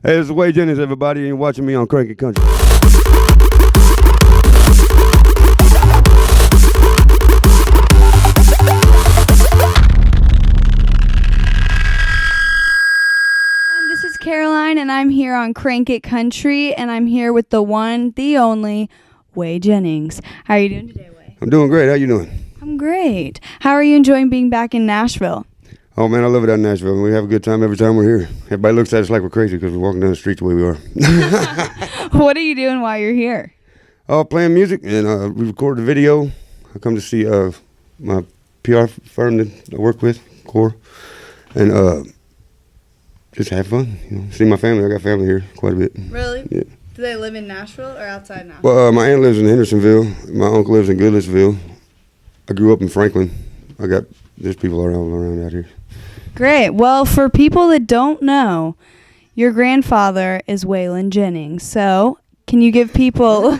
Hey, this is Whey, Jennings, everybody, and you're watching me on Crank It Country. This is Caroline, and I'm here on Crank It Country, and I'm here with the one, the only, Whey Jennings. How are you doing today, Whey? I'm doing great. How you doing? I'm great. How are you enjoying being back in Nashville? Oh, man, I love it out in Nashville. We have a good time every time we're here. Everybody looks at us like we're crazy because we're walking down the street the way we are. What are you doing while you're here? Playing music, and we recorded a video. I come to see my PR firm that I work with, Core, and just have fun. See my family. I got family here quite a bit. Really? Yeah. Do they live in Nashville or outside Nashville? Well, my aunt lives in Hendersonville. My uncle lives in Goodlettsville. I grew up in Franklin. There's people around out here. Great. Well, for people that don't know, your grandfather is Waylon Jennings. So, can you give people...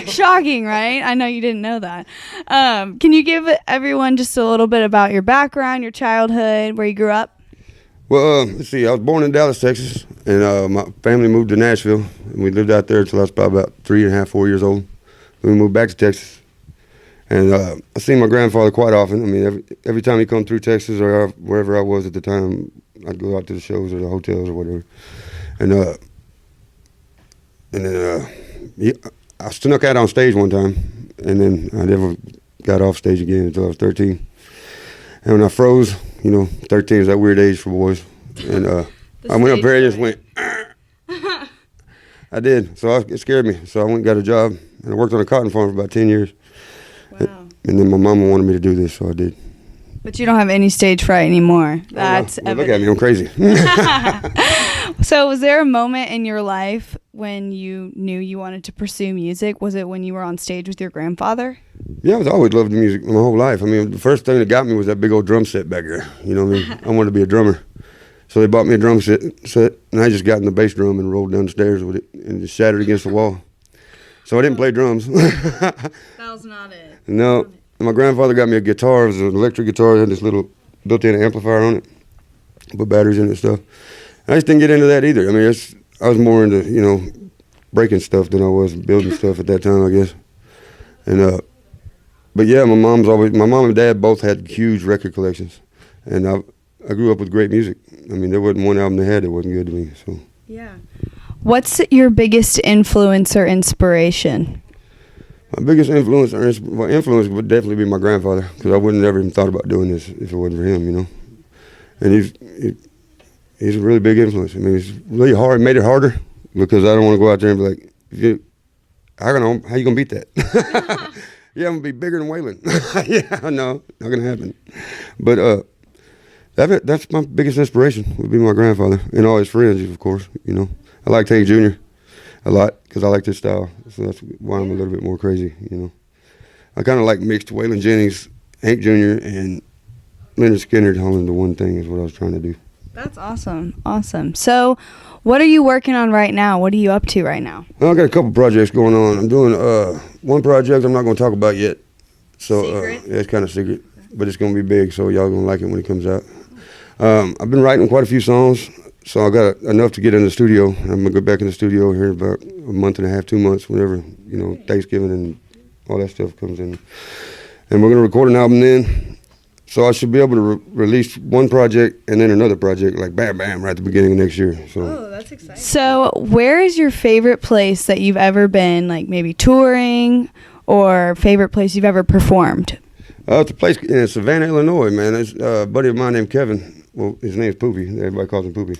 Shocking, right? I know you didn't know that. Can you give everyone just a little bit about your background, your childhood, where you grew up? Well, let's see. I was born in Dallas, Texas, and my family moved to Nashville. And we lived out there until I was probably about 3.5, 4 years old. We moved back to Texas. And I seen my grandfather quite often. I mean, every time he come through Texas or wherever I was at the time, I'd go out to the shows or the hotels or whatever. And then I snuck out on stage one time, and then I never got off stage again until I was 13. And when I froze, 13 is that weird age for boys. And I went up there and just went, I did. So it scared me. So I went and got a job, and I worked on a cotton farm for about 10 years. Wow. And then my mama wanted me to do this, so I did. But you don't have any stage fright anymore. That's well, look at me, I'm crazy. So was there a moment in your life when you knew you wanted to pursue music? Was it when you were on stage with your grandfather? Yeah, I've always loved music my whole life. I mean, the first thing that got me was that big old drum set back there. You know what I mean? I wanted to be a drummer. So they bought me a drum set, and I just got in the bass drum and rolled down the stairs with it and just shattered against the wall. So I didn't play drums. That was not it. No. My grandfather got me a guitar. It was an electric guitar. It had this little built-in amplifier on it. Put batteries in it and stuff. And I just didn't get into that either. I mean, I was more into, breaking stuff than I was building stuff at that time, I guess. And but yeah, my mom and dad both had huge record collections. And I grew up with great music. I mean, there wasn't one album they had that wasn't good to me. So. Yeah. What's your biggest influence or inspiration? My biggest influence would definitely be my grandfather, because I wouldn't have ever even thought about doing this if it wasn't for him, And he's a really big influence. I mean, it's really hard. Made it harder because I don't want to go out there and be like, how you gonna beat that? Yeah, I'm gonna be bigger than Waylon. Yeah, no, not gonna happen. But that's my biggest inspiration would be my grandfather and all his friends, of course. I like Hank Jr. a lot because I like his style, so that's why I'm a little bit more crazy. I kind of like mixed Waylon Jennings, Hank Jr. and Leonard Skinner all into one thing is what I was trying to do. That's awesome. So, what are you working on right now? What are you up to right now? Well, I got a couple projects going on. I'm doing one project I'm not going to talk about yet. So secret? Yeah, it's kind of secret, but it's going to be big, so y'all going to like it when it comes out. I've been writing quite a few songs, so I got enough to get in the studio. I'm going to go back in the studio here in about a month and a half, 2 months, whenever, Thanksgiving and all that stuff comes in. And we're going to record an album then. So I should be able to release one project and then another project, like bam, bam, right at the beginning of next year. So. That's exciting. So where is your favorite place that you've ever been, like maybe touring, or favorite place you've ever performed? It's a place in Savannah, Illinois, man. It's a buddy of mine named Kevin. Well, his name's Poopy. Everybody calls him Poopy.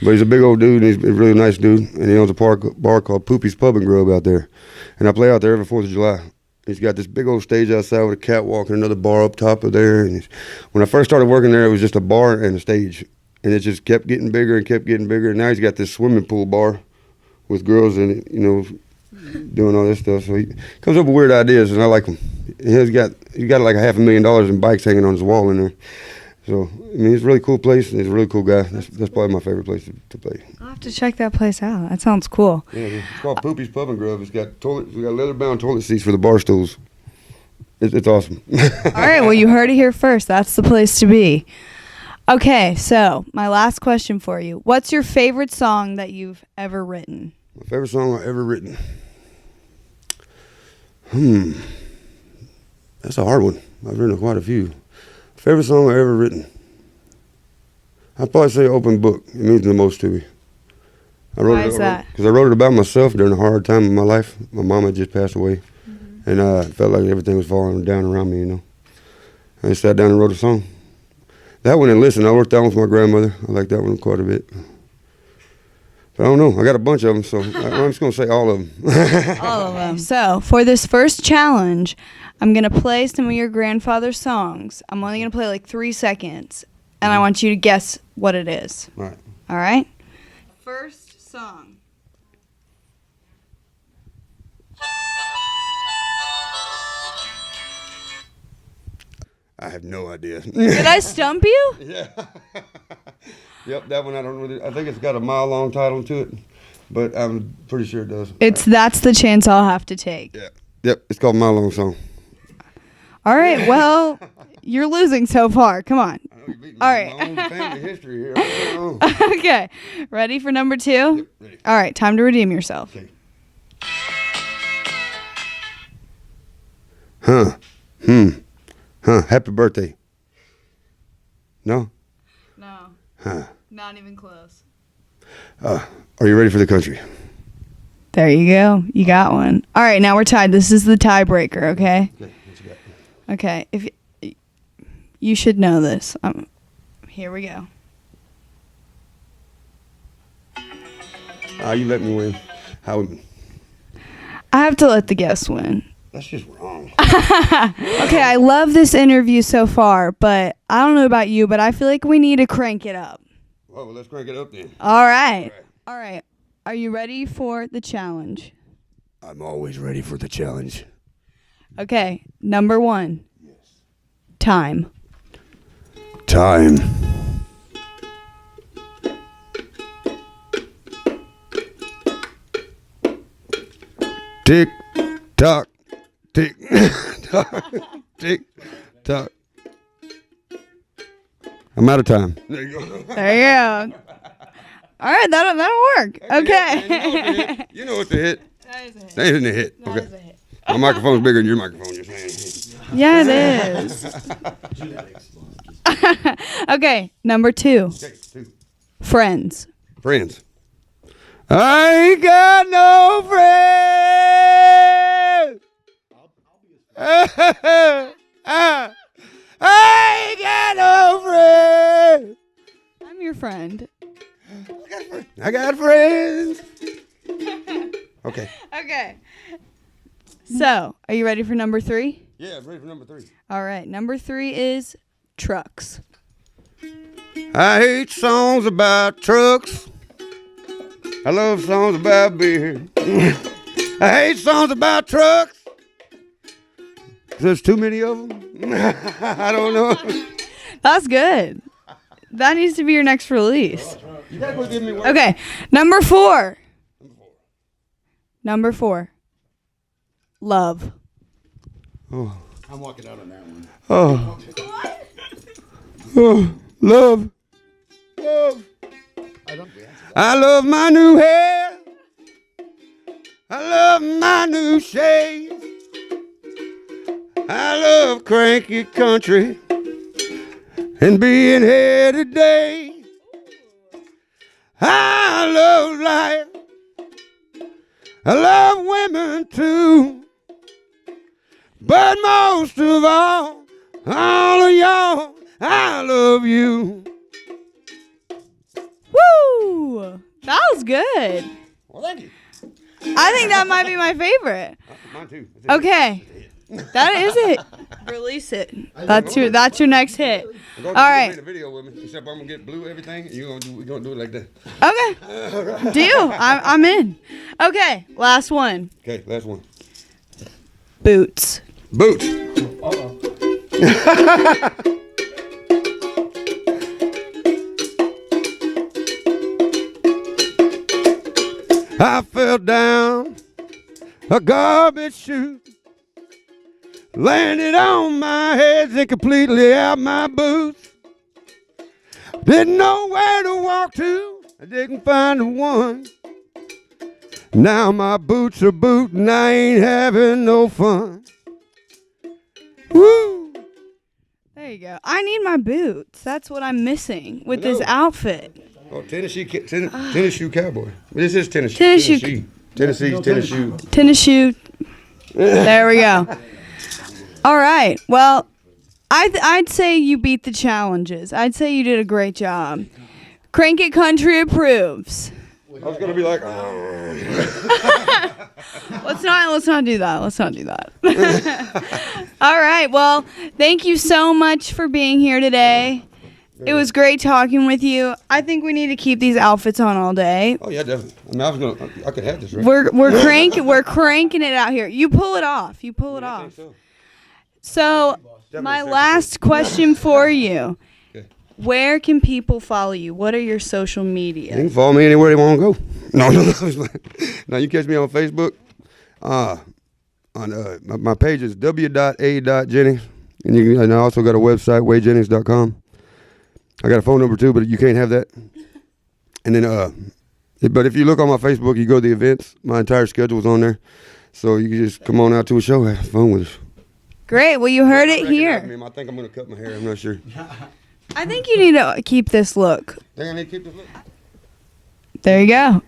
But he's a big old dude, and he's a really nice dude. And he owns a bar called Poopy's Pub and Grub out there. And I play out there every 4th of July. He's got this big old stage outside with a catwalk and another bar up top of there. And when I first started working there, it was just a bar and a stage. And it just kept getting bigger and kept getting bigger. And now he's got this swimming pool bar with girls in it, doing all this stuff. So he comes up with weird ideas, and I like them. He's got like $500,000 in bikes hanging on his wall in there. So, I mean, it's a really cool place, and he's a really cool guy. That's probably my favorite place to play. I'll have to check that place out. That sounds cool. Yeah, it's called Poopy's Pub and Grub. We got leather-bound toilet seats for the bar stools. It's awesome. All right, well, you heard it here first. That's the place to be. Okay, so my last question for you. What's your favorite song that you've ever written? My favorite song I've ever written. That's a hard one. I've written quite a few. Favorite song I've ever written. I'd probably say Open Book. It means the most to me. Why is that? Because I wrote it about myself during a hard time in my life. My mama just passed away. And I felt like everything was falling down around me, you know. I just sat down and wrote a song. That one and Listen, I worked that one with my grandmother. I like that one quite a bit. But I don't know. I got a bunch of them, so I'm just going to say all of them. All of them. So, for this first challenge, I'm going to play some of your grandfather's songs. I'm only going to play like 3 seconds, and I want you to guess what it is. All right. All right? First song. I have no idea. Did I stump you? Yeah. Yep, that one I don't really. I think it's got a mile-long title to it, but I'm pretty sure it does. That's the chance I'll have to take. Yeah. Yep, it's called Mile Long Song. All right, well, you're losing so far. Come on. I know you beat me. All right. My own family history here. I don't know. Okay, ready for number 2? Yep, ready. All right, time to redeem yourself. Okay. Happy birthday. No? No, Huh. not even close. Are you ready for the country? There you go. You got one. All right, now we're tied. This is the tiebreaker, okay? Okay, what you got? Okay, if you should know this. Here we go. You let me win. How? I have to let the guest win. That's just wrong. Okay, I love this interview so far, but I don't know about you, but I feel like we need to crank it up. Well, let's crank it up then. All right. All right. Are you ready for the challenge? I'm always ready for the challenge. Okay, number 1. Yes. Time. Time. Tick tock, tick tock, tick tock. I'm out of time. There you go. There you go. All right, that'll work. Okay. You know what the hit. That is a hit. That isn't a hit. That is a Okay. hit. My microphone's bigger than your microphone. You're saying. Yeah, it is. Okay, number 2. Okay, 2. Friends. Friends. I ain't got no friends. I ain't got no friends. I'm your friend. I got friends. Okay. Okay. So, are you ready for number 3? Yeah, I'm ready for number 3. All right, number 3 is trucks. I hate songs about trucks. I love songs about beer. I hate songs about trucks. There's too many of them. I don't know. That's good. That needs to be your next release. You gotta go give me one. Okay, number 4. Number 4. Love. Oh. I'm walking out on that one. Oh. Oh. Love. Love. I love my new hair. I love my new shades. I love cranky country and being here today. I love life. I love women too. But most of all of y'all, I love you. Woo! That was good. Well, thank you. I think that might be my favorite. Mine too. Okay. That is it. Release it. That's your next hit. All right. In a video with me, except I'm gonna get blue everything, and we're gonna do it like that. Okay. Deal. I'm in. Okay. Last one. Okay, last one. Boots. Boots. I fell down a garbage chute, landed on my head and completely out my boots. Didn't know where to walk to, I didn't find the one. Now my boots are booting, I ain't having no fun. Woo! There you go. I need my boots. That's what I'm missing with this outfit. Oh, tennis shoe cowboy. This is tennis shoe. Tennis shoe. Tennis shoe. There we go. All right. Well, I'd say you beat the challenges. I'd say you did a great job. Crank It Country approves. I was gonna be like, Let's not do that. Let's not do that. All right. Well, thank you so much for being here today. It was great talking with you. I think we need to keep these outfits on all day. oh yeah, definitely. I mean, I could have this, right? We're cranking it out here. You pull it off. You pull it off. So, my last question for you. Okay. Where can people follow you? What are your social media? They can follow me anywhere they want to go. No. Now you catch me on Facebook. My page is w.a.jennings, and I also got a website, wheyjennings.com. I got a phone number too, but you can't have that. And then, but if you look on my Facebook, you go to the events. My entire schedule is on there, so you can just come on out to a show, have fun with us. Great. Well, you heard it here. I think I'm gonna cut my hair. I'm not sure. I think you need to keep this look. Think I need to keep this look? There you go.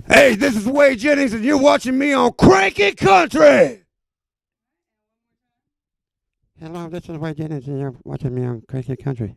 Hey, this is Whey Jennings, and you're watching me on Crank It Country. Hello, this is Whey Jennings, and you're watching me on Crank It Country.